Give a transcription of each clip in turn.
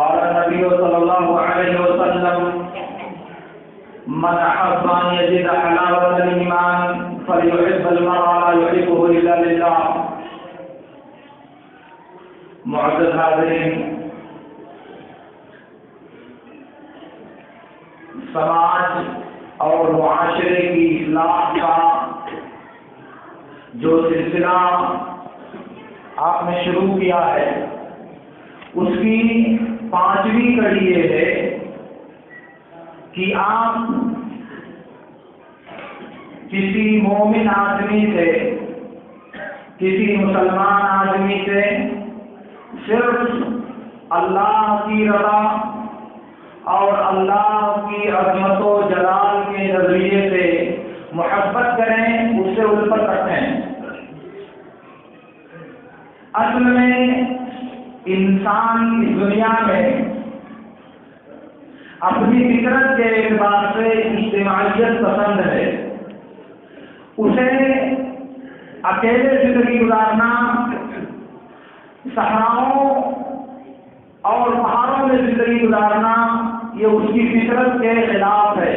قال النبي صلى الله عليه وسلم من أحب أن يجد حلاوة الإيمان فليحب المرء لا يحبه إلا لله. معزز حاضرین، سماج اور معاشرے کی اصلاح کا جو سلسلہ آپ نے شروع کیا ہے، اس کی 5ویں کڑی یہ ہے کہ آپ کسی مومن آدمی سے، کسی مسلمان آدمی سے صرف اللہ کی رضا اور اللہ کی عظمت و جلال کے نظریے سے محبت کریں، اس سے الفت رکھیں. اصل میں انسان اس دنیا میں اپنی فطرت کے اعتبار سے اجتماعیت پسند ہے. اسے اکیلے زندگی گزارنا، صحراؤں اور پہاڑوں میں زندگی گزارنا، یہ اس کی فطرت کے خلاف ہے.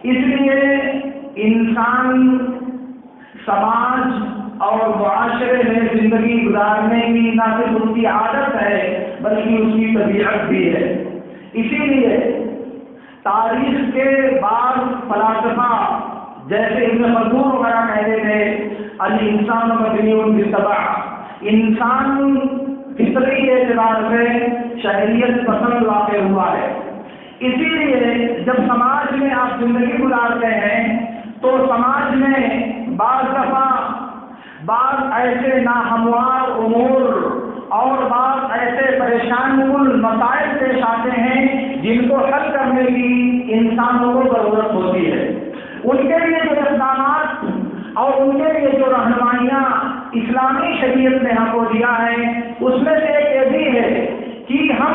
اس لیے انسان سماج اور معاشرے میں زندگی گزارنے کی نہ صرف اس کی عادت ہے بلکہ اس کی طبیعت بھی ہے. اسی لیے تاریخ کے بعض فلاسفہ جیسے ابن خلدون وغیرہ کہتے تھے الانسان مبنی بالطبع، انسان فطری اعتبار سے شہریت پسند واقع ہوا ہے. اسی لیے جب سماج میں آپ زندگی گزارتے ہیں تو سماج میں بعض دفعہ بعض ایسے ناہموار امور اور بعض ایسے پریشان کن مسائل پیش آتے ہیں جن کو حل کرنے کی انسانوں کو ضرورت ہوتی ہے. ان کے لیے جو اقدامات اور ان کے لیے جو رہنمائیاں اسلامی شریعت نے ہم کو دیا ہے، اس میں سے ایک یہ بھی ہے کہ ہم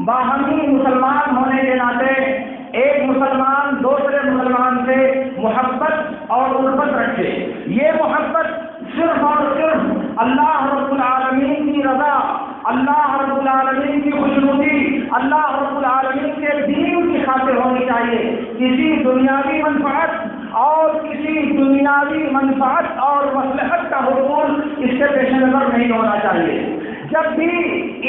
باہمی مسلمان ہونے کے ناطے ایک مسلمان دوسرے مسلمان سے محبت اور الفت رکھے. یہ محبت صرف اور صرف اللہ رب العالمین کی رضا، اللہ رب العالمین کی خوشنودی، اللہ رب العالمین کے دین کی خاطر ہونی چاہیے. کسی دنیاوی منفعت اور کسی دنیاوی منفعت اور مصلحت کا حصول اس کے پیش نظر نہیں ہونا چاہیے. جب بھی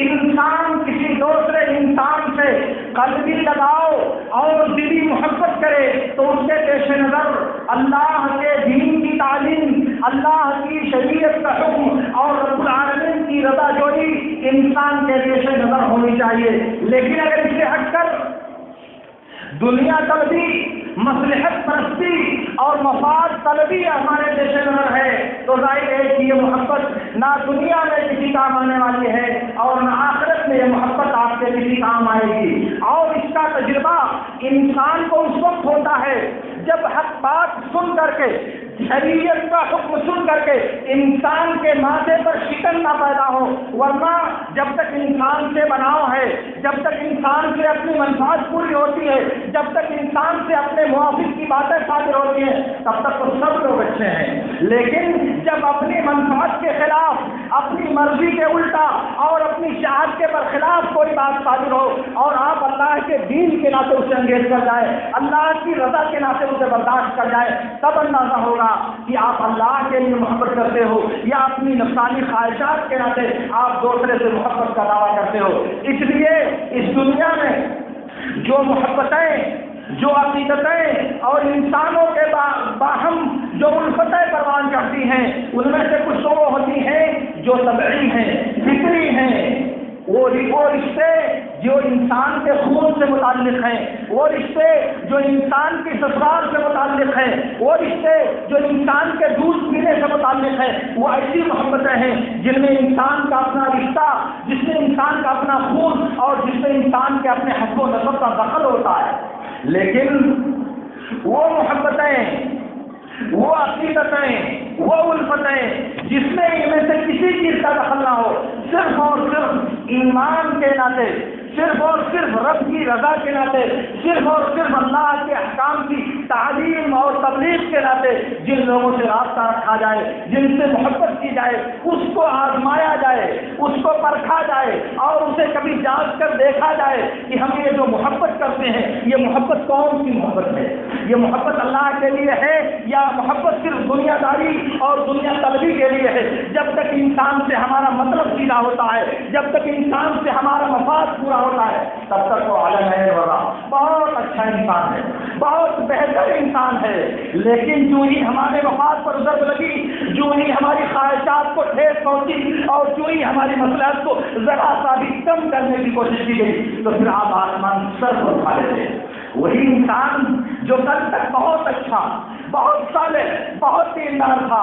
انسان کسی دوسرے انسان سے قلبی لگاؤ اور دلی محبت کرے تو اس کے پیش نظر اللہ کے دین کی تعلیم، اللہ کی شریعت کا حکم اور رب العالمین کی رضا جوئی انسان کے پیش نظر ہونی چاہیے. لیکن اگر اسے ہٹ کر دنیا طلبی، مصلحت پرستی اور مفاد طلبی ہمارے پیش نظر ہے تو ظاہر ہے کہ یہ محبت نہ دنیا میں کسی کام آنے والی ہے اور نہ آخرت میں یہ محبت آپ کے کسی کام آئے گی. اور اس کا تجربہ انسان کو اس وقت ہوتا ہے جب حق بات سن کر کے، شریعت کا حکم سن کر کے انسان کے ماتھے پر شکن نہ پیدا ہو. ورنہ جب تک انسان سے بناؤ ہے، جب تک انسان سے اپنی منفعت پوری ہوتی ہے، جب تک انسان سے اپنے موافق کی باتیں صادر ہوتی ہیں، تب تک تو سب لوگ اچھے ہیں. لیکن جب اپنی منفعت کے خلاف، اپنی مرضی کے الٹا اور اپنی چاہت کے برخلاف کوئی بات صادر ہو اور آپ اللہ کے دین کے ناطے اسے انگیز کر جائے، اللہ کی رضا کے ناطے اسے برداشت کر جائے، تب اندازہ ہوگا کہ آپ اللہ کے لیے محبت کرتے ہو یا اپنی نفسانی خواہشات کے ناطے آپ دوسرے سے محبت کا دعویٰ کرتے ہو. اس لیے اس دنیا میں جو محبتیں، جو عقیدتیں اور انسانوں کے باہم جو الفتیں پروان چڑھتی ہیں، ان میں سے کچھ تو وہ ہوتی ہیں جو طبعی ہیں، فطری ہیں. وہ رشتے جو انسان کے خون سے متعلق ہیں، وہ رشتے جو انسان کی سسرال سے متعلق ہیں، وہ رشتے جو انسان کے دودھ پینے سے متعلق ہیں، وہ ایسی محبتیں ہیں جن میں انسان کا اپنا رشتہ، جس میں انسان کا اپنا خون اور جس میں انسان کے اپنے حسب و نسب کا دخل ہوتا ہے. لیکن وہ محبتیں، وہ عقیدتیں وہ الفتیں جس میں ان میں سے کسی چیز کا دخل نہ ہو، صرف اور صرف ایمان کے ناطے، صرف اور صرف رب کی رضا کے ناطے، صرف اور صرف اللہ کے احکام کی تعلیم اور تبلیغ کے ناطے جن لوگوں سے رابطہ رکھا جائے، جن سے محبت کی جائے، اس کو آزمایا جائے، اس کو پرکھا جائے اور اسے کبھی جانچ کر دیکھا جائے کہ ہم یہ جو محبت کرتے ہیں یہ محبت کون سی محبت ہے، یہ محبت اللہ کے لیے ہے یا محبت صرف دنیا داری اور دنیا طلبی کے لیے ہے۔ جب تک انسان سے ہمارا مطلب سیدھا ہوتا ہے، جب تک انسان سے ہمارا مفاد پورا ہوتا ہے، تب تک وہ عالم ہے ورا بہت اچھا انسان ہے، بہت بہتر انسان ہے۔ لیکن جو ہی ہمارے مفاد پر ضرب لگی، جو ہی ہماری خواہشات کو ٹھیس پہنچی اور جو ہی ہماری مصلحت کو ذرا سا بھی کم کرنے کی کوشش کی گئی تو پھر آپ آسمان سر پر اٹھا لیتے ہیں۔ وہی انسان جو کل تک بہت اچھا، بہت صالح، بہت دیندار تھا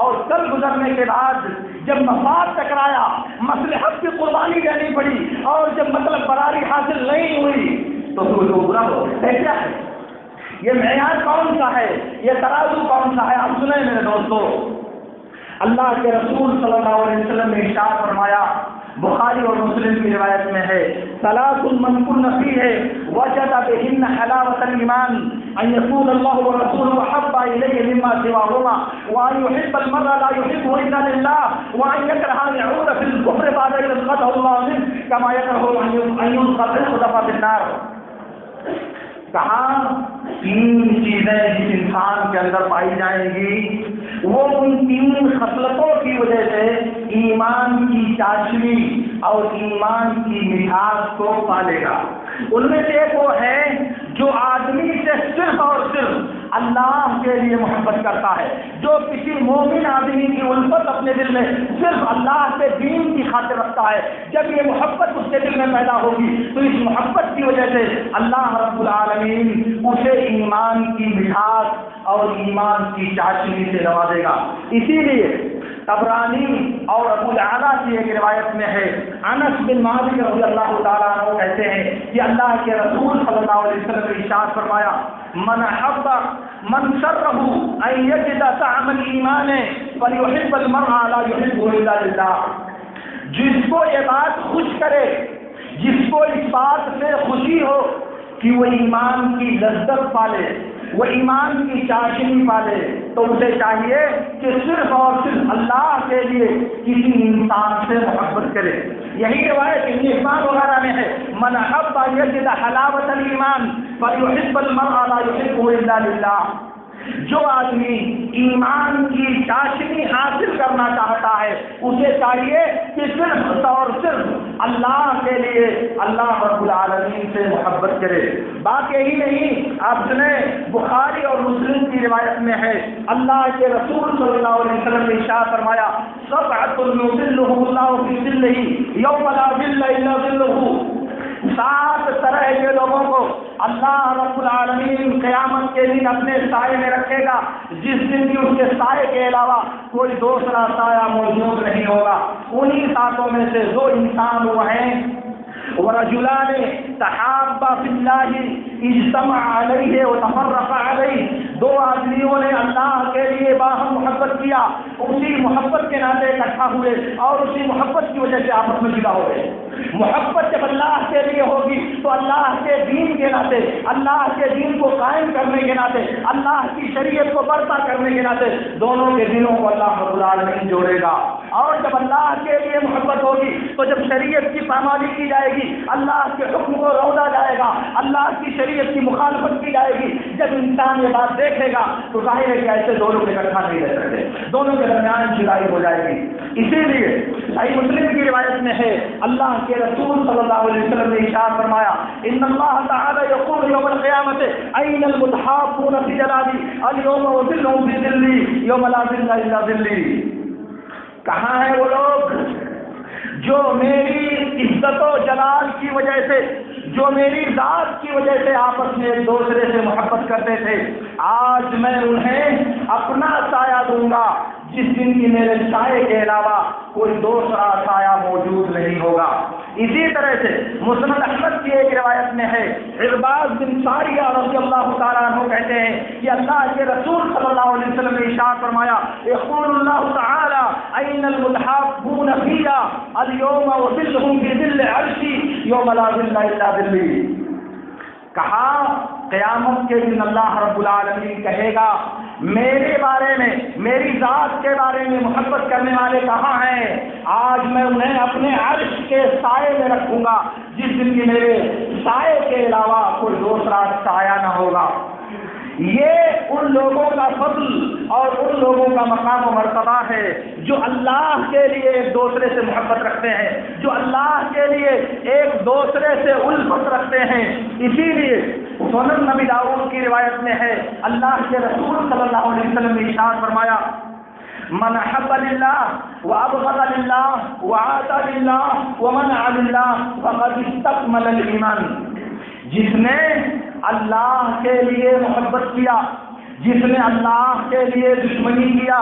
اور کل گزرنے کے بعد جب مفاد ٹکرایا، مصلحت کی قربانی دینی پڑی اور جب مطلب برابری حاصل نہیں ہوئی تو پھر وہ برا ہو گیا۔ کیا ہے یہ معیار کون سا ہے، یہ ترازو کون سا ہے؟ آپ سنیں میرے دوستو، اللہ کے رسول صلی اللہ علیہ وسلم نے ارشاد فرمایا، بخاری اور مسلم کی روایت میں ہے، ثلاث من كن فيه وجد بهن حلاوة الإيمان أن يكون الله ورسوله أحب إليه مما سواهما وأن يحب المرء لا يحبه إلا لله وأن يكره أن يعود في الكفر بعد إذ أنقذه الله منه كما يكره أن يقذف في النار۔ کہاں تین چیزیں جس انسان کے اندر پائی جائیں گی وہ ان تین خصلتوں کی وجہ سے ایمان کی چاشنی اور ایمان کی مٹھاس کو پالے گا۔ ان میں سے ایک وہ ہے جو آدمی سے صرف اور صرف اللہ کے لیے محبت کرتا ہے، جو کسی مومن آدمی کی الفت اپنے دل میں صرف اللہ کے دین کی خاطر رکھتا ہے۔ جب یہ محبت اس کے دل میں پیدا ہوگی تو اس محبت کی وجہ سے اللہ رب العالمین اسے ایمان کی مٹھاس اور ایمان کی چاشنی سے نوازے گا۔ اسی لیے طبرانی اور ابو اعلیٰ کی ایک روایت میں ہے، انس بن مالک رضی اللہ تعالیٰ عنہ کہتے ہیں کہ اللہ کے رسول صلی اللہ علیہ وسلم نے ارشاد فرمایا، من احب من شرہ ان یجد طعم الایمان فلیحب المرء لا یحبه الا للہ۔ جس کو یہ بات خوش کرے، جس کو اس بات سے خوشی ہو کہ وہ ایمان کی لذت پالے، وہ ایمان کی چاشنی پالے، تو اسے چاہیے کہ صرف اور صرف اللہ کے لیے کسی انسان سے محبت کرے۔ یہی روایت ابن حبان وغیرہ میں ہے، من احب ان یجد حلاوۃ الایمان فلیحب المرء لا یحبه الا للہ۔ جو آدمی ایمان کی چاشنی حاصل کرنا چاہتا ہے اسے چاہیے کہ صرف اور صرف اللہ کے لیے اللہ رب العالمین سے محبت کرے۔ بات یہی نہیں، آپ سنیں بخاری اور مسلم کی روایت میں ہے، اللہ کے رسول صلی اللہ علیہ وسلم نے ارشاد فرمایا، سبعۃ یظلهم اللہ فی ظلہ یوم لا ظل الا ظلہ۔ 7 طرح کے لوگوں کو اللہ رب العالمین قیامت کے دن اپنے سائے میں رکھے گا، جس دن کی اس کے سائے کے علاوہ کوئی دوسرا سایہ موجود نہیں ہوگا۔ انہی 7 میں سے 2 انسان وہ ہیں، ورجلان تحابا فی اللہ اجتمع علیہ وتفرق علیہ، 2 آدمیوں نے اللہ کے لیے باہم محبت کیا، اسی محبت کے ناطے اکٹھا ہوئے اور اسی محبت کی وجہ سے آپس میں جدا ہو گئے۔ محبت جب اللہ کے لیے ہوگی تو اللہ کے دین کے ناطے، اللہ کے دین کو قائم کرنے کے ناطے، اللہ کی شریعت کو برپا کرنے کے ناطے دونوں کے دلوں کو اللہ رب العالمین جوڑے گا۔ اور جب اللہ کے لیے محبت ہوگی تو جب شریعت کی پامالی کی جائے گی، اللہ کے حکم کو رودا جائے گا، اللہ کی شریعت کی مخالفت کی جائے گی، جب انسان یہ بات دیکھے گا تو ظاہر ہے کہ ایسے دونوں کے اکٹھا نہیں رہ سکتے، دونوں کے درمیان جدائی ہو جائے گی۔ اسی لیے صحیح مسلم کی روایت میں ہے، اللہ کے رسول صلی اللہ علیہ وسلم نے ارشاد فرمایا، ان اللہ تعالی یقول یوم القیامت این المتحابون فی جلالی الیوم اظلهم فی ظلی یوم لا ظل الا ظلی۔ کہاں ہیں وہ لوگ جو میری عزت و جلال کی وجہ سے، جو میری ذات کی وجہ سے آپس میں ایک دوسرے سے محبت کرتے تھے؟ آج میں انہیں اپنا سایہ دوں گا جس دن کی میرے سائے کے علاوہ کوئی دوسرا سایہ موجود نہیں ہوگا۔ اسی طرح سے مسند احمد کی ایک روایت روایت میں ہے عرباض بن ساریہ رضی اللہ تعالیٰ عنہ کہتے ہیں کہ اللہ کے رسول صلی اللہ علیہ وسلم نے ارشاد فرمایا یقول اللہ تعالی این المتحابون فیہ اليوم وظلهم في ظل عرشی یوم لا ظل الا ظلی. کہا قیامت کے دن اللہ رب العالمین کہے گا میرے بارے میں، میری ذات کے بارے میں محبت کرنے والے کہاں ہیں؟ آج میں انہیں اپنے عرش کے سائے میں رکھوں گا جس دن کی میرے سائے کے علاوہ کوئی دوسرا سایہ نہ ہوگا. یہ ان لوگوں کا فضل اور ان لوگوں کا مقام و مرتبہ ہے جو اللہ کے لیے ایک دوسرے سے محبت رکھتے ہیں، جو اللہ کے لیے ایک دوسرے سے الفت رکھتے ہیں. اسی لیے سنن نبی داؤد کی روایت میں ہے اللہ کے رسول صلی اللہ علیہ وسلم نے ارشاد فرمایا من احب للہ وابغض للہ وعاطى للہ ومنع للہ فقد استكمل الایمان. جس نے اللہ کے لیے محبت کیا، جس نے اللہ کے لیے دشمنی کیا،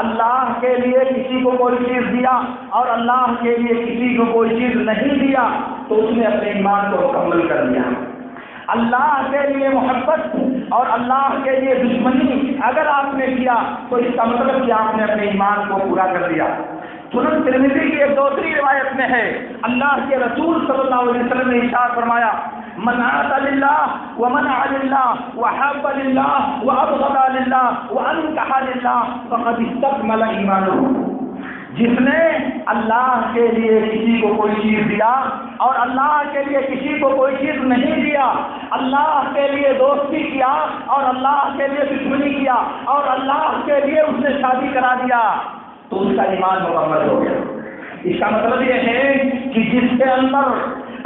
اللہ کے لیے کسی کو کوئی چیز دیا اور اللہ کے لیے کسی کو کوئی چیز نہیں دیا تو اس نے اپنے ایمان کو مکمل کر لیا. اللہ کے لیے محبت اور اللہ کے لیے دشمنی اگر آپ نے کیا تو اس کا مطلب کہ آپ نے اپنے ایمان کو پورا کر دیا. سنن ترمذی کی ایک دوسری روایت میں ہے اللہ کے رسول صلی اللہ علیہ وسلم نے ارشاد فرمایا من عاطى لله ومنع لله وحب لله وابغض لله وانكح لله فقد استكمل ایمانه. جس نے اللہ کے لیے کسی کو کوئی چیز دیا اور اللہ کے لیے کسی کو کوئی چیز نہیں دیا، اللہ کے لیے دوستی کیا اور اللہ کے لیے دشمنی کیا اور اللہ کے لیے اس نے شادی کرا دیا تو اس کا ایمان مکمل ہو گیا. اس کا مطلب یہ ہے کہ جس کے اندر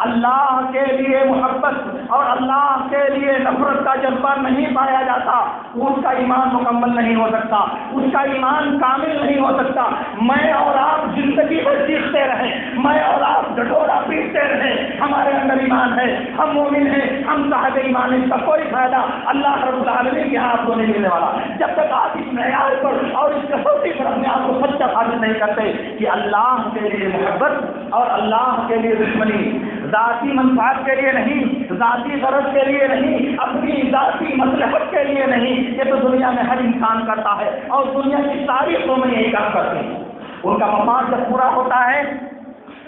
اللہ کے لیے محبت اور اللہ کے لیے نفرت کا جذبہ نہیں پایا جاتا اس کا ایمان مکمل نہیں ہو سکتا، اس کا ایمان کامل نہیں ہو سکتا. میں اور آپ زندگی بھر سیکھتے رہیں، میں اور آپ ڈھٹولا پیٹتے رہیں، ہمارے اندر ایمان ہے، ہم مومن ہیں، ہم صاحب ایمان ہیں، اس کا کوئی فائدہ اللہ رب العالمین کے یہاں آپ کو نہیں ملنے والا جب تک آپ اس معیار پر اور اس کسوٹی پر اپنے آپ کو سچا ثابت نہیں کرتے کہ اللہ کے لیے محبت اور اللہ کے لیے دشمنی ذاتی منفعت کے لیے نہیں، ذاتی غرض کے لیے نہیں، اپنی ذاتی مصلحت کے لیے نہیں. یہ تو دنیا میں ہر انسان کرتا ہے اور دنیا کی ساری قومیں یہی کام کرتی ہیں. ان کا مفاد جب پورا ہوتا ہے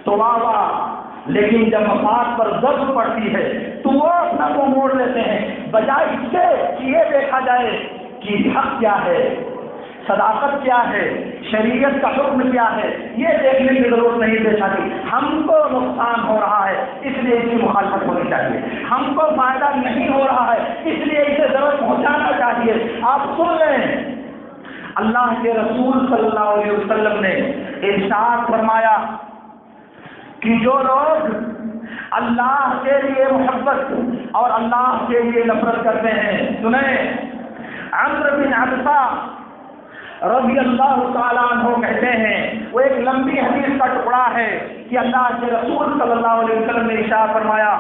تو واہ واہ، لیکن جب مفاد پر ضرب پڑتی ہے تو وہ اپنا منہ موڑ لیتے ہیں بجائے اس سے کہ یہ دیکھا جائے کہ حق کیا ہے، صداقت کیا ہے، شریعت کا حکم کیا ہے. یہ دیکھنے کی ضرورت نہیں پیش آتی. ہم کو نقصان ہو رہا ہے اس لیے اس کی مخالفت ہونی چاہیے، ہم کو فائدہ نہیں ہو رہا ہے اس لیے اسے ضرورت پہنچانا چاہیے. آپ سن لیں اللہ کے رسول صلی اللہ علیہ وسلم نے ارشاد فرمایا کہ جو لوگ اللہ کے لیے محبت اور اللہ کے لیے نفرت کرتے ہیں، سنیں عمرو بن عبسہ رضی اللہ تعالیٰ عنہ کہتے ہیں، وہ ایک لمبی حدیث کا ٹکڑا ہے کہ اللہ کے رسول صلی اللہ علیہ وسلم نے ارشاد فرمایا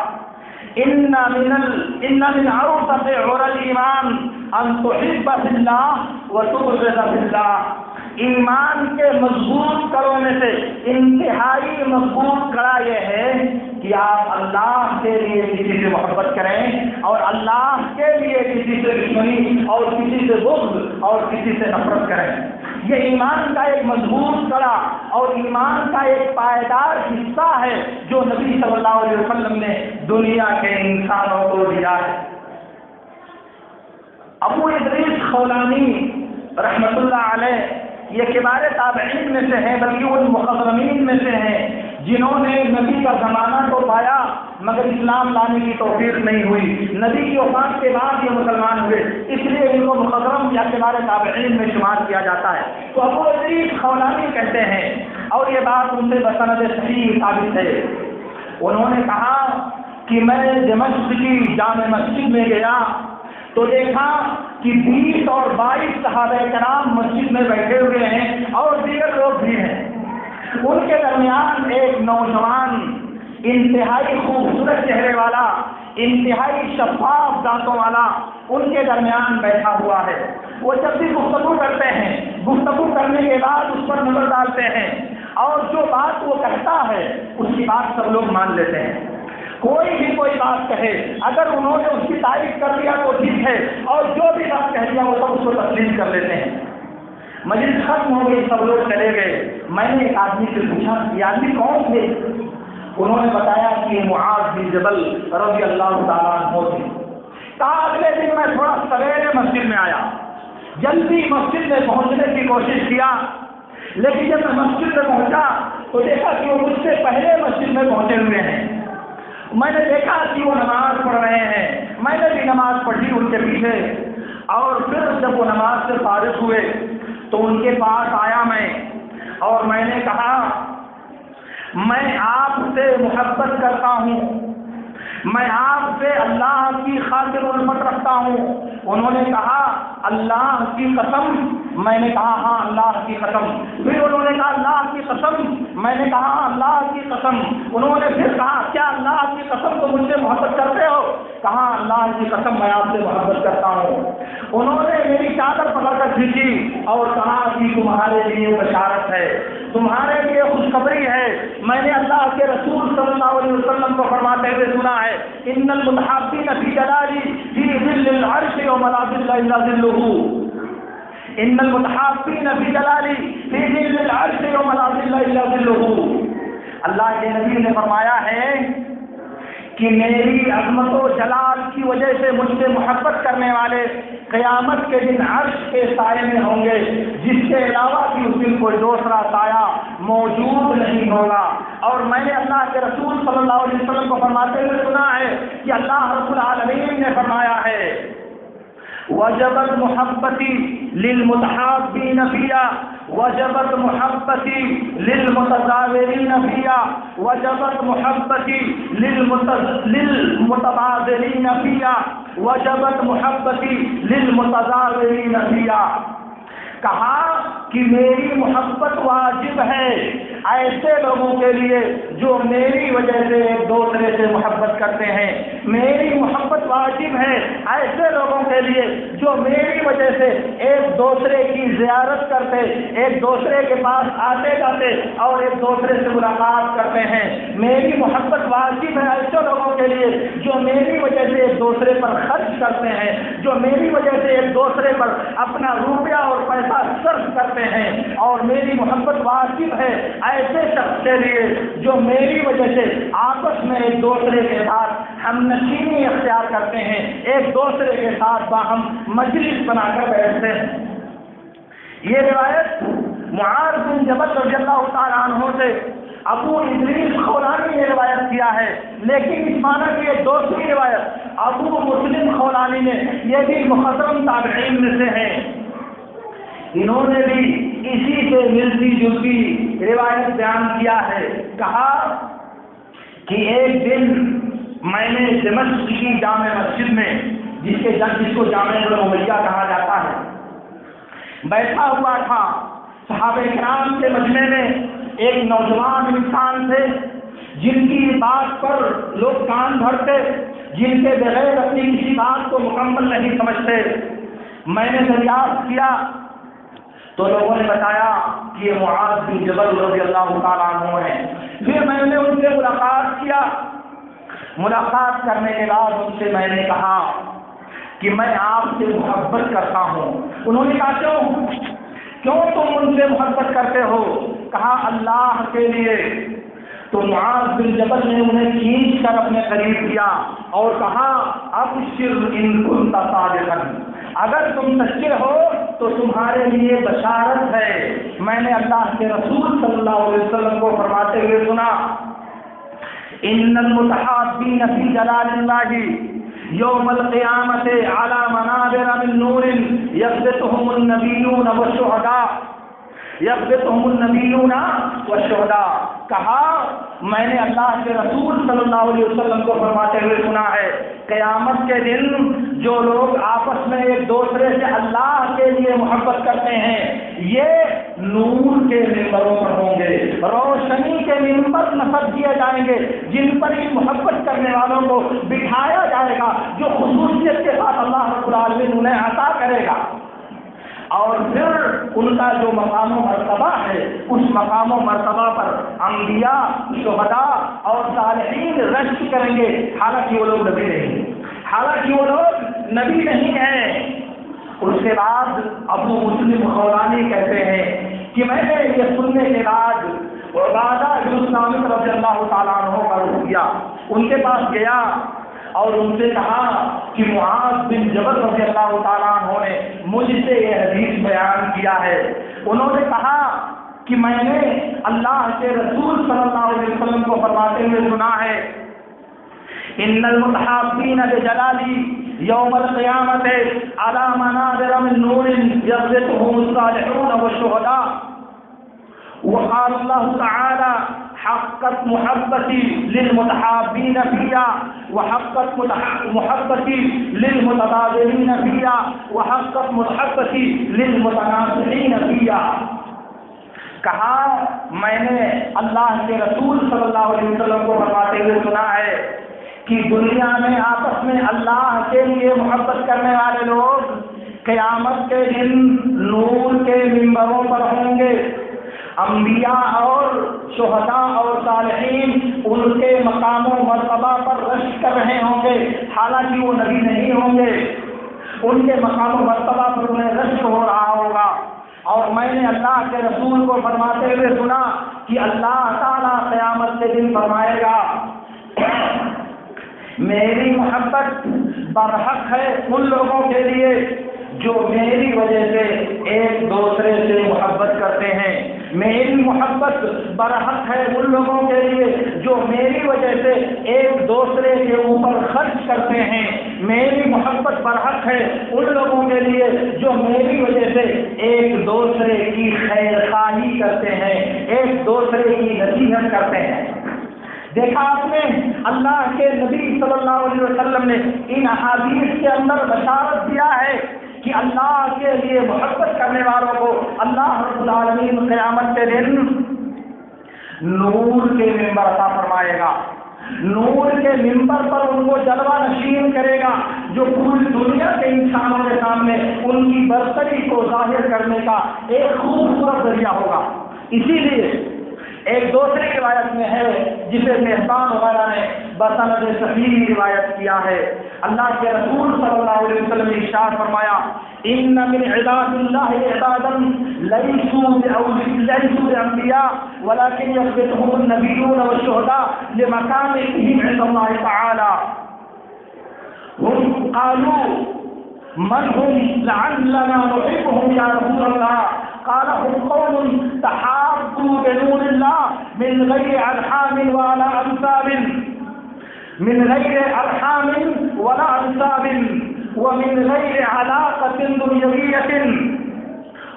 ان من اوسط عرى الايمان ان تحب في الله وتبغض في الله. ایمان کے مضبوط کڑوں میں سے انتہائی مضبوط کڑا یہ ہے کہ آپ اللہ کے لیے کسی سے محبت کریں اور اللہ کے لیے کسی سے دشمنی اور کسی سے بغض اور کسی سے نفرت کریں. یہ ایمان کا ایک مضبوط کڑا اور ایمان کا ایک پائیدار حصہ ہے جو نبی صلی اللہ علیہ وسلم نے دنیا کے انسانوں کو دیا ہے. ابو ادریس خولانی رحمۃ اللہ علیہ یہ کبار تابعین میں سے ہیں، بلکہ ان مخضرمین میں سے ہیں جنہوں نے نبی کا زمانہ تو پایا مگر اسلام لانے کی توفیق نہیں ہوئی. نبی کی وفات کے بعد یہ مسلمان ہوئے، اس لیے ان کو مخضرم یا کبار تابعین میں شمار کیا جاتا ہے. تو ابو ادریس خولانی کہتے ہیں اور یہ بات ان سے بسند صحیح ثابت ہے. انہوں نے کہا کہ میں دمشق کی جامع مسجد میں گیا تو دیکھا کہ 20 اور 22 صحابہ کرام مسجد میں بیٹھے ہوئے ہیں اور دیگر لوگ بھی ہیں. ان کے درمیان ایک نوجوان انتہائی خوبصورت چہرے والا، انتہائی شفاف دانتوں والا ان کے درمیان بیٹھا ہوا ہے. وہ جب بھی گفتگو کرتے ہیں، گفتگو کرنے کے بعد اس پر نظر ڈالتے ہیں اور جو بات وہ کہتا ہے اس کی بات سب لوگ مان لیتے ہیں. کوئی بھی کوئی بات کہے، اگر انہوں نے اس کی تعریف کر دیا تو ٹھیک ہے، اور جو بھی بات کہہ دیا وہ سب اس کو تسلیم کر لیتے ہیں۔ مجلس ختم ہو گئی، سب لوگ چلے گئے۔ میں نے ایک آدمی سے پوچھا یہ آدمی کون تھے؟ انہوں نے بتایا کہ یہ معاذ بن جبل رضی اللہ تعالیٰ عنہ تھے۔ کہا اگلے دن میں تھوڑا سویرے مسجد میں آیا، جلدی مسجد میں پہنچنے کی کوشش کیا، لیکن جب میں مسجد میں پہنچا تو دیکھا کہ وہ مجھ سے پہلے مسجد میں پہنچے ہوئے ہیں۔ میں نے دیکھا کہ وہ نماز پڑھ رہے ہیں، میں نے بھی نماز پڑھی ان کے پیچھے، اور پھر جب وہ نماز سے فارغ ہوئے تو ان کے پاس آیا میں، اور میں نے کہا میں آپ سے محبت کرتا ہوں، میں آپ سے اللہ کی خاطر الفت رکھتا ہوں۔ انہوں نے کہا اللہ کی قسم؟ میں نے کہا ہاں اللہ کی قسم۔ پھر انہوں نے کہا اللہ کی قسم؟ میں نے کہا ہاں اللہ کی قسم۔ انہوں نے پھر کہا کیا اللہ کی قسم تم مجھ سے محبت کرتے ہو؟ کہا اللہ کی قسم میں آپ سے محبت کرتا ہوں۔ انہوں نے میری چادر پکڑ کر کھینچی اور کہا کہ تمہارے لیے بشارت ہے، تمہارے لیے خوشخبری ہے۔ میں نے اللہ کے رسول صلی اللہ علیہ وسلم کو فرماتے ہوئے سنا ہے ان المتحابین فی جلالی فی ظل العرش یوم لا ظل الا ظلہ، ان المتحابین فی جلالی فی ظل العرش یوم لا ظل الا ظلہ۔ اللہ کے نبی نے فرمایا ہے کہ میری عظمت و جلال کی وجہ سے مجھ سے محبت کرنے والے قیامت کے دن عرش کے سائے میں ہوں گے، جس کے علاوہ بھی اس دن کوئی دوسرا سایہ موجود نہیں ہوگا۔ اور میں نے اللہ کے رسول صلی اللہ علیہ وسلم کو فرماتے ہوئے سنا ہے کہ اللہ رب العالمین نے فرمایا ہے وجبت محبتی للمتحابین فیہا وجبت محبتی للمتزاورین فیہا وجبت محبتی للمتبادلین فیہا وجبت محبتی للمتزاورین فیہا۔ کہا کہ میری محبت واجب ہے ایسے لوگوں کے لیے جو میری وجہ سے ایک دوسرے سے محبت کرتے ہیں، میری محبت واجب ہے ایسے لوگوں کے لیے جو میری وجہ سے ایک دوسرے کی زیارت کرتے، ایک دوسرے کے پاس آتے جاتے اور ایک دوسرے سے ملاقات کرتے ہیں۔ میری محبت واجب ہے ایسے لوگوں کے لیے جو میری وجہ سے ایک دوسرے پر خرچ کرتے ہیں، جو میری وجہ سے ایک دوسرے پر اپنا روپیہ اور پیسہ صرف کرتے ہیں، اور میری محبت واجب ہے ایسے شخص کے لیے جو میری وجہ سے آپس میں ایک دوسرے کے ساتھ ہم نشینی اختیار کرتے ہیں، ایک دوسرے کے ساتھ باہم مجلس بنا کر بیٹھتے ہیں۔ یہ روایت معاذ بن جبل رضی اللہ تعالیٰ عنہ سے ابو ادریس خولانی نے روایت کیا ہے، لیکن اس معنی کی ایک دوسری روایت ابو مسلم خولانی نے، یہ بھی مخضرم تابعین میں سے ہیں، انہوں نے بھی اسی سے ملتی جلتی روایت بیان کیا ہے۔ کہا کہ ایک دن میں نے دمشق کی جامع مسجد میں جس کو جامع امیہ کہا جاتا ہے بیٹھا ہوا تھا، صحابہ کرام کے مجمع میں ایک نوجوان انسان تھے جن کی بات پر لوگ کان بھرتے، جن کے بغیر اپنی کسی بات کو مکمل نہیں سمجھتے۔ میں نے دریافت کیا تو لوگوں نے بتایا کہ یہ معاذ بن جبل رضی اللہ تعالیٰ عنہ ہیں۔ پھر میں نے ان سے ملاقات کیا، ملاقات کرنے کے بعد ان سے میں نے کہا کہ میں آپ سے محبت کرتا ہوں۔ انہوں نے کہا کیوں تم ان سے محبت کرتے ہو؟ کہا اللہ کے لیے۔ تو معاذ بن جبل نے انہیں کھینچ کر اپنے قریب کیا اور کہا ابشر ان کنت صادقا، اگر تم سچے ہو تو تمہارے لیے بشارت ہے۔ میں نے اللہ کے رسول صلی اللہ علیہ وسلم کو فرماتے ہوئے سنا ان المتحابین فی جلال اللہ یوم القیامت علی منابر من نور یغبطہم النبیون والشہداء یغبطہم النبیون والشہداء۔ کہا میں نے اللہ کے رسول صلی اللہ علیہ وسلم کو فرماتے ہوئے سنا ہے قیامت کے دن جو لوگ آپس میں ایک دوسرے سے اللہ کے لیے محبت کرتے ہیں یہ نور کے ممبروں پر ہوں گے، روشنی کے ممبر نصب کیے جائیں گے جن پر اس محبت کرنے والوں کو بٹھایا جائے گا جو خصوصیت کے ساتھ اللہ رب العالمین انہیں عطا کرے گا۔ اور پھر ان کا جو مقام و مرتبہ ہے اس مقام و مرتبہ پر انبیاء، شہداء اور صالحین رشک کریں گے، حالانکہ وہ لوگ نبی نہیں، حالانکہ وہ لوگ نبی نہیں ہیں۔ اس کے بعد ابو مسلم خولانی کہتے ہیں کہ میں نے یہ سننے کے بعد عبادہ بن صامت رضی اللہ تعالیٰ عنہ کا رخ کیا، ان کے پاس گیا اور ان سے کہا کہ معاذ بن جبل رضی اللہ تعالیٰ عنہ نے مجھ سے یہ حدیث بیان کیا ہے۔ انہوں نے کہا کہ میں نے اللہ کے رسول صلی اللہ علیہ وسلم کو فرماتے ہوئے سنا ہے، ان المتحابین بجلالی یوم القیامت علی منابر من نور یغبطهم الصالحون والشهداء، وقال الله تعالى حقت محبتي للمتحابين فيها وحقت محبتي للمتبادلين فيها وحقت محبتي للمتناصحين فيها۔ کہا میں نے اللہ کے رسول صلی اللہ علیہ وسلم کو فرماتے ہوئے سنا ہے کہ دنیا میں آپس میں اللہ کے لیے محبت کرنے والے لوگ قیامت کے دن نور کے ممبروں پر ہوں گے، انبیاء اور شہداء اور صالحین ان کے مقام و مرتبہ پر رشک کر رہے ہوں گے، حالانکہ وہ نبی نہیں ہوں گے، ان کے مقام و مرتبہ پر انہیں رشک ہو رہا ہوگا۔ اور میں نے اللہ کے رسول کو فرماتے ہوئے سنا کہ اللہ تعالیٰ قیامت کے دن فرمائے گا میری محبت برحق ہے ان لوگوں کے لیے جو میری وجہ سے ایک دوسرے سے محبت کرتے ہیں، میری محبت برحق ہے ان لوگوں کے لیے جو میری وجہ سے ایک دوسرے کے اوپر خرچ کرتے ہیں، میری محبت برحق ہے ان لوگوں کے لیے جو میری وجہ سے ایک دوسرے کی خیر خواہی کرتے ہیں، ایک دوسرے کی نصیحت کرتے ہیں۔ دیکھا آپ نے اللہ کے نبی صلی اللہ علیہ وسلم نے ان احادیث کے اندر بشارت دیا ہے کہ اللہ کے لیے محبت کرنے والوں کو اللہ رب العالمین قیامت کے دن نور کے ممبر عطا فرمائے گا، نور کے ممبر پر ان کو جلوہ نشین کرے گا جو پوری دنیا کے انسانوں کے سامنے ان کی برتری کو ظاہر کرنے کا ایک خوبصورت ذریعہ ہوگا۔ اسی لیے ایک دوسری روایت میں ہے جسے مہمان وغیرہ نے بسند صحیح روایت کیا ہے، اللہ کے رسول صلی اللہ علیہ وسلم نے ارشاد فرمایا ان من عباد اللہ عبادا لیسوا بانبیاء ولكن یغبطهم النبیون والشہداء لمکانتهم عند اللہ تعالی، هم قالوا من هم لعلنا نحبهم یا رسول اللہ، قال هم قوم تحابوا بنور الله من غير أرحام ولا أنساب، من غير أرحام ولا أنساب ومن غير علاقة دنيوية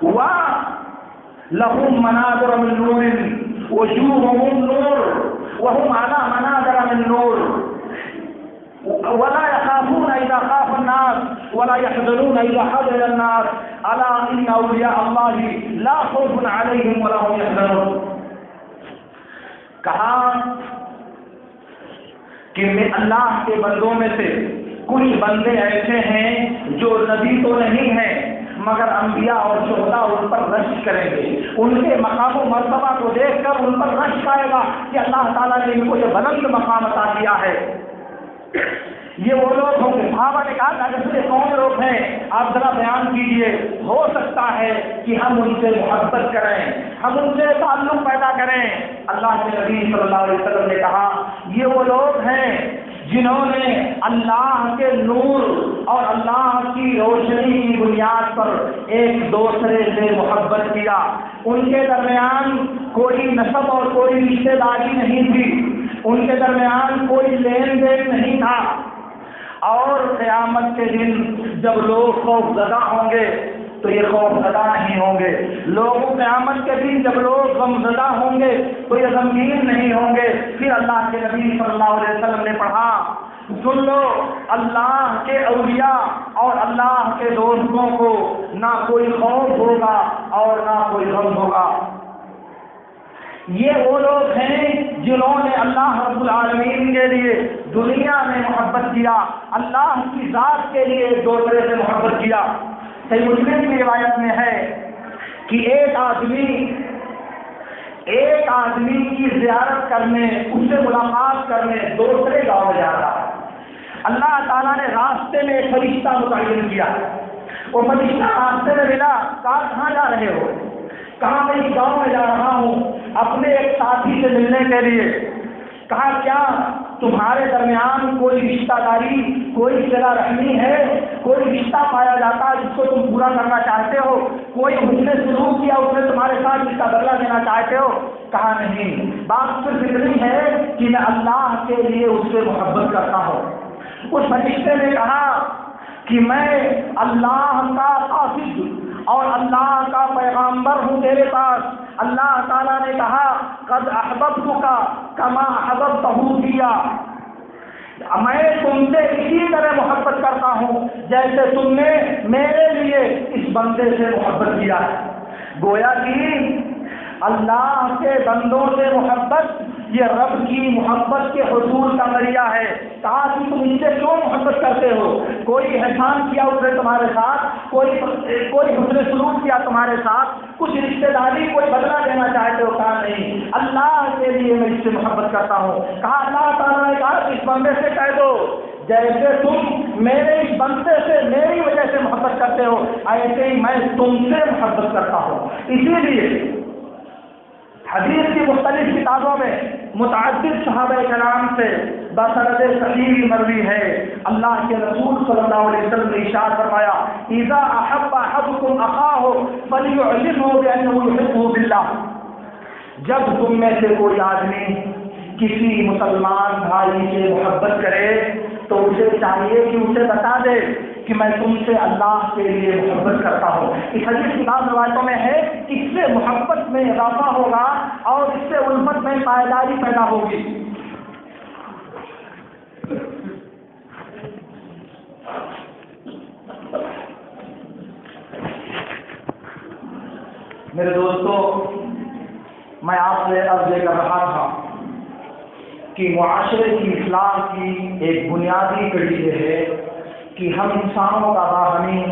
ولهم منابر من نور وجوههم نور وهم على منابر من نور ولا يخافون إذا خاف الناس ولا يحزنون إذا حزن الناس ألا إن أولياء الله لا خوف عليهم ولا هم يحزنون۔ کہا کہ اللہ کے بندوں میں سے کچھ بندے ایسے ہیں جو نبی تو نہیں ہیں مگر انبیاء اور شہداء ان پر رشک کریں گے، ان کے مقام و مرتبہ کو دیکھ کر ان پر رشک آئے گا کہ اللہ تعالیٰ نے ان کو یہ بلند مقام عطا کیا ہے۔ یہ وہ لوگ ہوں گے، صحابہ نے کہا کہ کون لوگ ہیں آپ ذرا بیان کیجئے، ہو سکتا ہے کہ ہم ان سے محبت کریں، ہم ان سے تعلق پیدا کریں۔ اللہ کے نبی صلی اللہ علیہ وسلم نے کہا یہ وہ لوگ ہیں جنہوں نے اللہ کے نور اور اللہ کی روشنی کی بنیاد پر ایک دوسرے سے محبت کیا، ان کے درمیان کوئی نسب اور کوئی رشتہ داری نہیں تھی، ان کے درمیان کوئی لین دین نہیں تھا، اور قیامت کے دن جب لوگ خوف زدہ ہوں گے تو یہ خوف زدہ نہیں ہوں گے، لوگوں قیامت کے دن جب لوگ غم زدہ ہوں گے تو یہ غمگین نہیں ہوں گے۔ پھر اللہ کے نبی صلی اللہ علیہ وسلم نے پڑھا سن لو اللہ کے اولیاء اور اللہ کے دوستوں کو نہ کوئی خوف ہوگا اور نہ کوئی غم ہوگا۔ یہ وہ لوگ ہیں جنہوں نے اللہ رب العالمین کے لیے دنیا میں محبت کیا، اللہ کی ذات کے لیے ایک دوسرے سے محبت کیا۔ صحیح مسلم کی روایت میں ہے کہ ایک آدمی کی زیارت کرنے، اس سے ملاقات کرنے دوسرے گاؤں میں جا رہا ہے۔ اللہ تعالیٰ نے راستے میں ایک فرشتہ متعین کیا، وہ فرشتہ راستے میں ملا، کہا کہاں جا رہے ہو؟ کہا میں اس گاؤں میں جا رہا ہوں اپنے ایک ساتھی سے ملنے کے لیے۔ کہا کیا تمہارے درمیان کوئی رشتہ داری، کوئی صلہ رحمی ہے، کوئی رشتہ پایا جاتا ہے جس کو تم پورا کرنا چاہتے ہو؟ کوئی حسن سلوک کیا اس نے تمہارے ساتھ جس کا بدلہ دینا چاہتے ہو؟ کہا نہیں، بات صرف اتنی ہے کہ میں اللہ کے لیے اس سے محبت کرتا ہوں۔ اس فرشتے نے کہا کہ میں اللہ کا قاصد اور اللہ کا پیغامبر ہوں تیرے پاس۔ اللہ تعالیٰ نے کہا قد احببتک کما احببتہ فیا، میں تم سے اسی طرح محبت کرتا ہوں جیسے تم نے میرے لیے اس بندے سے محبت کیا ہے۔ گویا کہ اللہ کے بندوں سے محبت یہ رب کی محبت کے حصول کا ذریعہ ہے۔ کہا کہ تم ان سے کیوں محبت کرتے ہو؟ کوئی احسان کیا اس نے تمہارے ساتھ، کوئی حسن سلوک کیا تمہارے ساتھ، کچھ رشتے داری، کوئی بدلہ دینا چاہتے ہو؟ کہا نہیں، اللہ کے لیے میں اس سے محبت کرتا ہوں۔ کہا اللہ تعالیٰ نے کہا اس بندے سے کہہ دو جیسے تم میرے اس بندے سے میری وجہ سے محبت کرتے ہو ایسے ہی میں تم سے محبت کرتا ہوں۔ اسی لیے حدیث کی مختلف کتابوں میں متعدد صحابہ کرام سے بسند صحیح مروی ہے، اللہ کے رسول صلی اللہ علیہ وسلم نے ارشاد فرمایا اذا احب احدکم اخاہ فلیعلمہ بانہ یحبہ باللہ، جب تم میں سے کوئی آدمی کسی مسلمان بھائی سے محبت کرے تو اسے چاہیے کہ اسے بتا دے کہ میں تم سے اللہ کے لیے محبت کرتا ہوں۔ اس حدیث کی بعض روایتوں میں ہے کہ اس سے محبت میں اضافہ ہوگا اور اس سے الفت میں پائیداری پیدا ہوگی۔ میرے دوستو، میں آپ سے عرض کر رہا تھا کہ معاشرے کی اصلاح کی ایک بنیادی کڑی یہ ہے کہ ہم انسانوں کا باہمی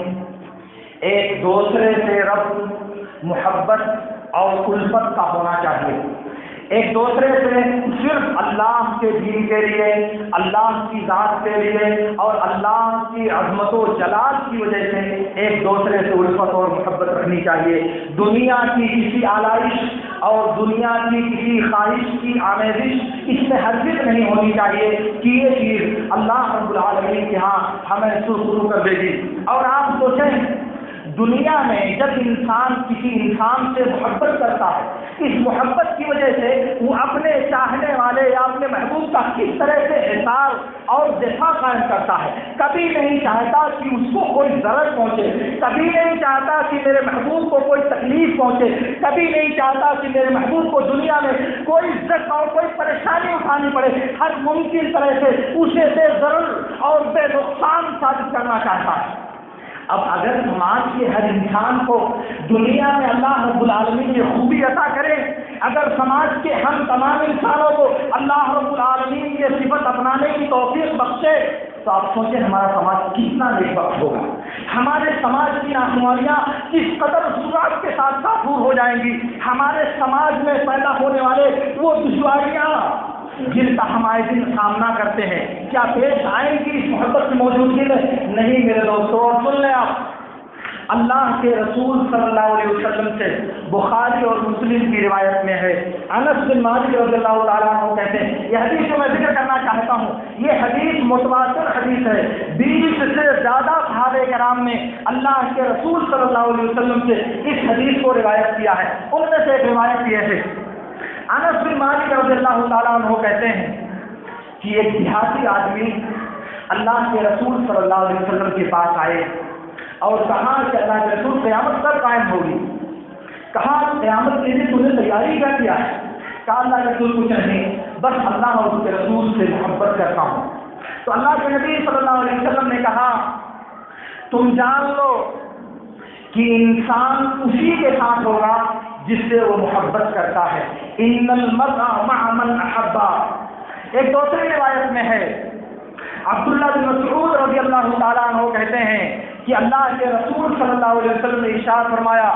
ایک دوسرے سے ربط، محبت اور الفت کا ہونا چاہیے۔ ایک دوسرے سے صرف اللہ کے دین کے لیے، اللہ کی ذات کے لیے اور اللہ کی عظمت و جلال کی وجہ سے ایک دوسرے سے الفت اور محبت رکھنی چاہیے۔ دنیا کی کسی آلائش اور دنیا کی کسی خواہش کی آمیزش اس میں ہرگز نہیں ہونی چاہیے کہ یہ چیز اللہ رب العالمین کے ہاں ہمیں سرخرو کر دے گی۔ اور آپ سوچیں دنیا میں جب انسان کسی انسان سے محبت کرتا ہے، اس محبت کی وجہ سے وہ اپنے چاہنے والے یا اپنے محبوب کا کس طرح سے احسان اور دفاع قائم کرتا ہے۔ کبھی نہیں چاہتا کہ اس کو کوئی ضرر پہنچے، کبھی نہیں چاہتا کہ میرے محبوب کو کوئی تکلیف پہنچے، کبھی نہیں چاہتا کہ میرے محبوب کو دنیا میں کوئی عزت اور کوئی پریشانی اٹھانی پڑے۔ ہر ممکن طرح سے اسے بے ضرر اور بے نقصان ثابت کرنا چاہتا ہے۔ اب اگر سماج کے ہر انسان کو دنیا میں اللہ رب العالمین یہ خوبی عطا کرے، اگر سماج کے ہم تمام انسانوں کو اللہ رب العالمین یہ صفت اپنانے کی توفیق بخشے تو آپ سوچیں ہمارا سماج کتنا نیک بخت ہوگا، ہمارے سماج کی ناخواریاں کس قدر سرعت کے ساتھ دور ہو جائیں گی، ہمارے سماج میں پیدا ہونے والے وہ دشواریاں جن کا ہم آئے دن سامنا کرتے ہیں کیا پیش آئیں گی اس محبت کی موجودگی میں؟ نہیں میرے دوستو۔ اور سن لیں آپ، اللہ کے رسول صلی اللہ علیہ وسلم سے بخاری اور مسلم کی روایت میں ہے، انس بن مالک رضی اللہ تعالیٰ عنہ کہتے ہیں، یہ حدیث جو میں ذکر کرنا چاہتا ہوں یہ حدیث متواتر حدیث ہے، 20 سے زیادہ صحابہ کرام نے اللہ کے رسول صلی اللہ علیہ وسلم سے اس حدیث کو روایت کیا ہے۔ ان میں سے ایک روایت یہ ہے، انس بن مالک رضی اللہ تعالیٰ عنہ کہتے ہیں کہ ایک دیہاتی آدمی اللہ کے رسول صلی اللہ علیہ وسلم کے پاس آئے اور کہا کہ اللہ کے رسول قیامت کب قائم ہوگی؟ کہا قیامت کے لیے تم نے تیاری کیا کیا ہے؟ کہا اللہ کے رسول کچھ نہیں، بس اللہ اور اس کے رسول سے محبت کرتا ہوں۔ تو اللہ کے نبی صلی اللہ علیہ وسلم نے کہا تم جان لو کہ انسان اسی کے ساتھ ہوگا جس سے وہ محبت کرتا ہے، ان المرء مع من احب۔ ایک دوسری روایت میں ہے، عبداللہ بن مسعود رضی اللہ اللہ تعالیٰ عنہ کہتے ہیں کہ اللہ کے رسول صلی اللہ علیہ وسلم نے ارشاد فرمایا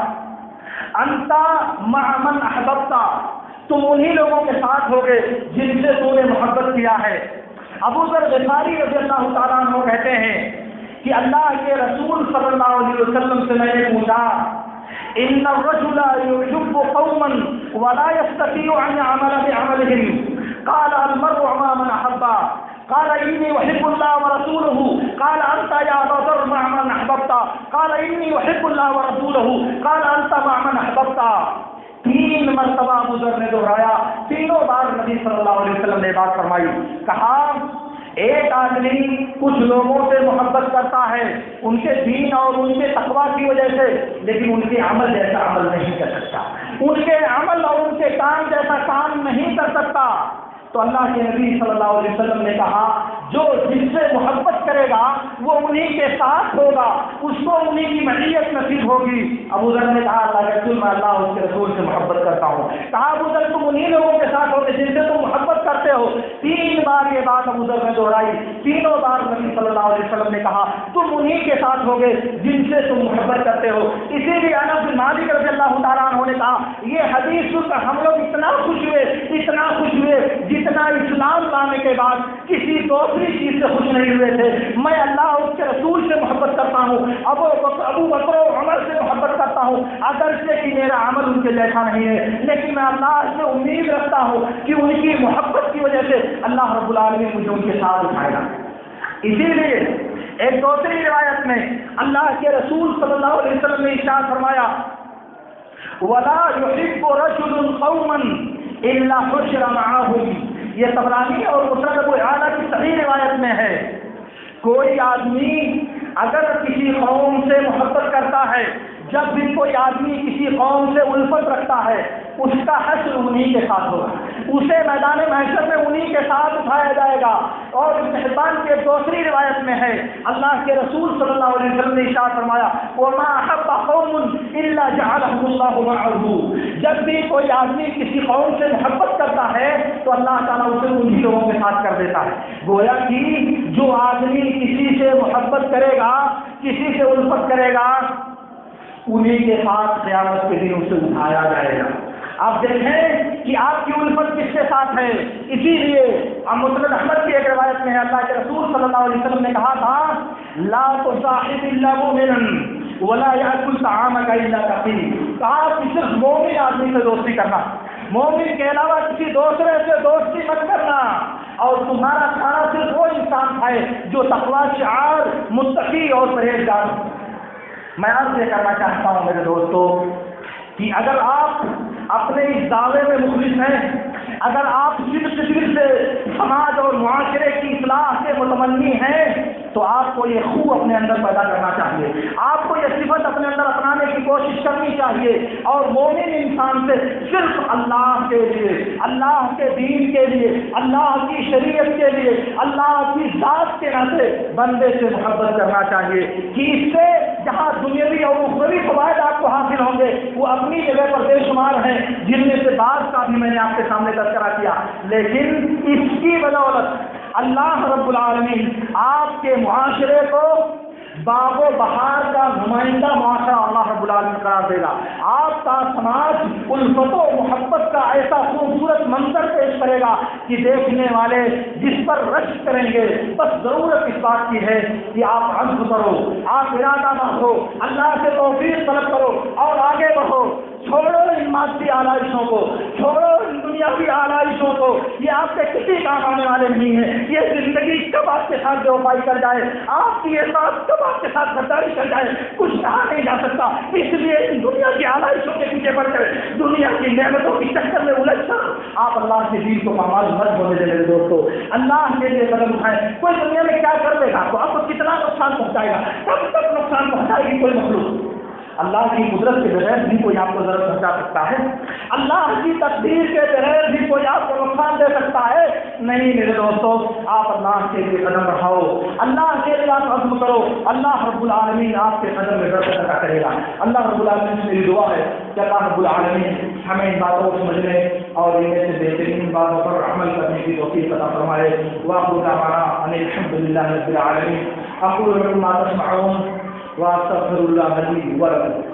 انتا مع من احببتا، تم انہی لوگوں کے ساتھ ہوگے جن سے تو نے محبت کیا ہے۔ ابو ذر غفاری رضی اللہ تعالیٰ عنہ کہتے ہیں کہ اللہ کے رسول صلی اللہ علیہ وسلم سے میں نے پوچھا ان الرجل يحب قوما ولا يستطيع ان يعمل بعملهم قال المرء مع من احب قال اني احب الله ورسوله قال انت يا ابا ذر مع من احببت قال اني احب الله ورسوله قال انت مع من احببت۔ 3 مرتبہ ابو ذر نے دہرایا، تینوں بار نبی صلی اللہ علیہ وسلم نے بات فرمائی، کہا ایک آدمی کچھ لوگوں سے محبت کرتا ہے ان کے دین اور ان کے تقویٰ کی وجہ سے، لیکن ان کے عمل جیسا عمل نہیں کر سکتا، ان کے عمل اور ان کے کام جیسا کام نہیں کر سکتا۔ تو اللہ کے نبی صلی اللہ علیہ وسلم نے کہا جو جس سے محبت کرے گا وہ انہی کے ساتھ ہوگا، اس کو انہی کی معیت نصیب ہوگی۔ ابو ذر نے کہا اللہ کے رسول میں اللہ اور اس کے رسول سے محبت کرتا ہوں۔ کہا ابو ذر تم انہی لوگوں کے ساتھ ہوگے جن سے تم محبت کرتے ہو۔ 3 بار یہ بات ابو ذر نے دہرائی، تینوں بار نبی صلی اللہ علیہ وسلم نے کہا تم انہی کے ساتھ ہوگے جن سے تم محبت کرتے ہو۔ اسی لیے انس بن مالک رضی اللہ تعالیٰ عنہ نے کہا یہ حدیث سن کر ہم لوگ اتنا خوش ہوئے جتنا اسلام لانے کے بعد کسی دوسری چیز سے خوش نہیں ہوئے تھے۔ میں اللہ اور اس کے رسول سے محبت کرتا ہوں، ابو بکر و عمر سے محبت کرتا ہوں، اگرچہ کہ میرا عمل ان کے جیسا نہیں ہے، لیکن میں اللہ سے امید رکھتا ہوں کہ ان کی محبت کی وجہ سے اللہ رب العالمین مجھے ان کے ساتھ اٹھائے گا۔ اسی لیے ایک دوسری روایت میں اللہ کے رسول صلی اللہ علیہ وسلم نے ارشاد فرمایا وَلَا يُحِبُّ رَجُلٌ قَوْمًا إِلَّا حُشِرَ مَعَهُمْ، یہ طبرانی اور مسند ابو اعلیٰ کی صحیح روایت میں ہے۔ کوئی آدمی اگر کسی قوم سے محبت کرتا ہے، جب بھی کوئی آدمی کسی قوم سے الفت رکھتا ہے اس کا حشر انہی کے ساتھ ہوگا، اسے میدان محشر میں انہی کے ساتھ اٹھایا جائے گا۔ اور ابن حبان کی ایک دوسری روایت میں ہے اللہ کے رسول صلی اللہ علیہ وسلم نے ارشاد فرمایا وَمَا أَحَبَّ قَوْمٌ إِلَّا جَعَلَهُمُ اللَّهُ مَعَهُ، جب بھی کوئی آدمی کسی قوم سے محبت کرتا ہے تو اللہ تعالیٰ اسے انہی لوگوں کے ساتھ کر دیتا ہے۔ گویا کہ جو آدمی کسی سے محبت کرے گا، کسی سے الفت کرے گا، انہی کے ساتھ قیامت کے دن اسے اٹھایا جائے گا۔ آپ دیکھیں کہ آپ کی الفت کس کے ساتھ ہے۔ اسی لیے مسند احمد کی ایک روایت میں ہے اللہ کے رسول صلی اللہ علیہ وسلم نے کہا تھا لا تصاحب الا مؤمنا ولا ياكل طعامك الا تقي، کہا کہ صرف مومن آدمی سے دوستی کرنا، مومن کے علاوہ کسی دوسرے سے دوستی مت کرنا، اور تمہارا کھانا صرف وہ انسان کھائے جو تقویٰ شعار متقی اور پرہیزگار ہو۔ میں عرض یہ کرنا چاہتا ہوں میرے دوستو کہ اگر آپ اپنے اس دعوے میں مخلص ہیں، اگر آپ صرف سے سماج اور معاشرے کی اصلاح کے متمنی ہیں تو آپ کو یہ خو اپنے اندر پیدا کرنا چاہیے، آپ کو یہ صفت اپنے اندر اپنانے کی کوشش کرنی چاہیے، اور مومن انسان سے صرف اللہ کے لیے، اللہ کے دین کے لیے، اللہ کی شریعت کے لیے، اللہ کی ذات کے ناطے بندے سے محبت کرنا چاہیے کہ اس سے جہاں دنیاوی اور اخروی فوائد آپ کو حاصل ہوں گے وہ اپنی جگہ پر بے شمار ہیں، جن میں سے بعض کا بھی میں نے آپ کے سامنے تذکرہ کیا، لیکن اس کی بدولت اللہ رب العالمین آپ کے معاشرے کو باغ و بہار کا نمائندہ معاشرہ اللہ رب العالمین قرار دے گا، آپ کا سماج الفت و محبت کا ایسا خوبصورت منظر پیش کرے گا کہ دیکھنے والے جس پر رشک کریں گے۔ بس ضرورت اس بات کی ہے کہ آپ عزم کرو، آپ ارادہ باندھو، اللہ سے توفیق طلب کرو اور آگے بڑھو، چھوڑو ان مادی آلائشوں کو، چھوڑو ان دنیاوی آلائشوں کو، یہ آپ کے کسی کام آنے والے نہیں ہیں۔ یہ زندگی کب آپ کے ساتھ بے وفائی کر جائے، آپ کی یہ بات کب آپ کے ساتھ غداری کر جائے، کچھ کہا نہیں جا سکتا۔ اس لیے ان دنیا کی آلائشوں کے پیچھے پڑ کر، دنیا کی نعمتوں کی چکر میں الجھ کر آپ اللہ کے دین کو پامال مت ہونے دیں میرے دوستو، اللہ کے لیے قدم اٹھائیں۔ کوئی دنیا میں کیا کر لے گا تو آپ کو کتنا نقصان پہنچائے گا، کب تک نقصان پہنچائے گی کوئی مخلوق؟ اللہ کی قدرت کے بغیر بھی کوئی آپ کو ضرر پہنچا سکتا ہے، اللہ کی تقدیر کے بغیر بھی کوئی آپ کو نقصان دے سکتا ہے؟ نہیں میرے دوستو، آپ اللہ کے لیے قدم بڑھاؤ، اللہ کے لیے آپ عزم کرو، اللہ رب العالمین آپ کے قدم میں برکت عطا کرے گا۔ اللہ رب العالمین سے میری دعا ہے کہ اللہ رب العالمین ہمیں ان باتوں کو سمجھنے اور ان میں سے بہترین باتوں پر عمل کرنے کی توفیق عطا فرمائے۔ وآخر دعوانا ان الحمد للہ رب العالمین۔ اقول لكم ما تسمعون واستغفر الله لي ولكم.